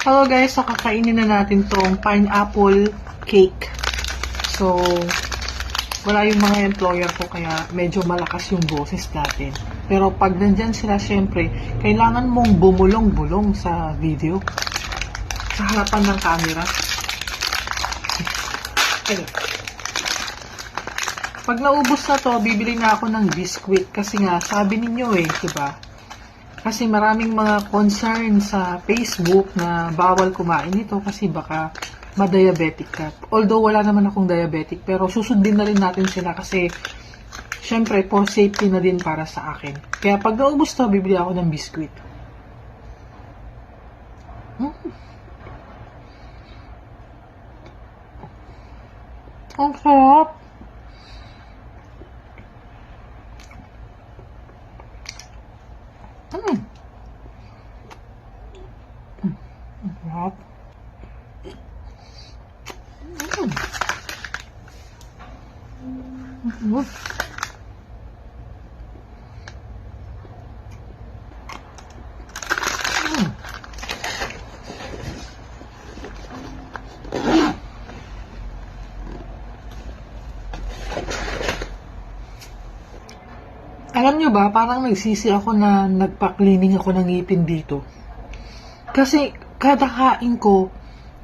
Hello guys, so kakainin na natin tong pineapple cake. So, wala yung mga employer ko kaya medyo malakas yung boses natin. Pero pag nandyan sila, syempre, kailangan mong bumulong-bulong sa video. Sa harapan ng camera. Ayun. Pag naubos na to, bibili na ako ng biscuit. Kasi nga, sabi ninyo diba? Kasi maraming mga concern sa Facebook na bawal kumain nito kasi baka ma-diabetic ka. Although wala naman akong diabetic, pero susundin na rin natin sila kasi syempre for safety na din para sa akin. Kaya pag naubos to, bibili ako ng biscuit. Ang sarap! Sarap. Alam nyo ba, parang nagsisi ako na nagpa-cleaning ako ng ngipin dito. Kasi kada kain ko,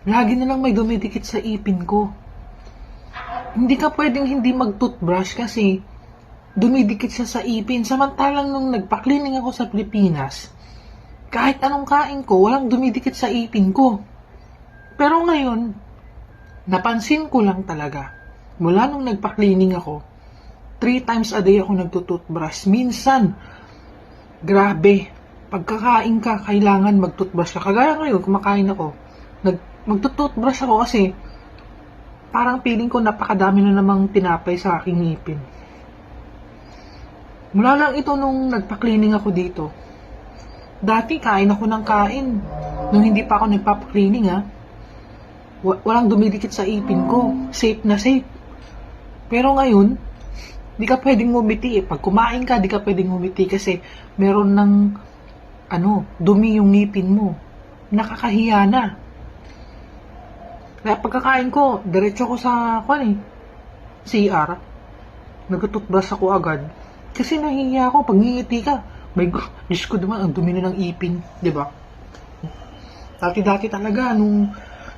lagi na lang may dumidikit sa ipin ko. Hindi ka pwedeng hindi mag-toothbrush kasi dumidikit siya sa ipin. Samantalang nung nagpa-cleaning ako sa Pilipinas, kahit anong kain ko, walang dumidikit sa ipin ko. Pero ngayon, napansin ko lang talaga, mula nung nagpa-cleaning ako, 3 times a day ako nagtutoothbrush. Minsan, grabe, pagkakain ka, kailangan mag-toothbrush ka. Kagaya ngayon, kumakain ako, mag-toothbrush ako kasi parang feeling ko napakadami na namang tinapay sa aking ngipin. Mula lang ito nung nagpa-cleaning ako dito. Dati, kain ako ng kain. Nung hindi pa ako nagpa-cleaning, walang dumidikit sa ipin ko. Safe na safe. Pero ngayon, di ka pwedeng ngumiti Pag kumain ka, di ka pwedeng ngumiti kasi meron ng dumi yung ngipin mo. Nakakahiya na. Kaya pagkakain ko, diretso ko sa CR. Nag-toothbrush ako agad. Kasi nahihiya ako pag ngingiti ka. May Diyos ko naman, ang dumi na ng ipin, di ba? Dati-dati talaga nung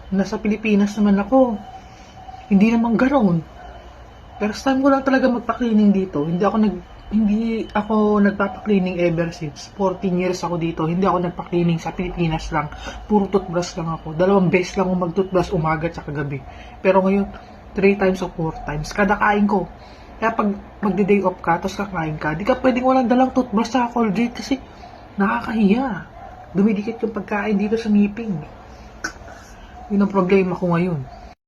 nasa Pilipinas naman ako, hindi naman ganoon. First time ko lang talaga magpa-cleaning dito. Hindi ako nagpapa-cleaning ever since. 14 years ako dito. Hindi ako nagpa-cleaning sa Pilipinas lang. Puro toothbrush lang ako. 2 beses lang ako mag-toothbrush umaga at gabi. Pero ngayon, 3 times o 4 times. Kada kain ko. Kaya pag magde-day off ka, tapos kakain ka, di ka pwedeng walang dalang toothbrush sa Colgate kasi nakakahiya. Dumidikit yung pagkain dito sa ngipin. Yun ang problema ko ngayon.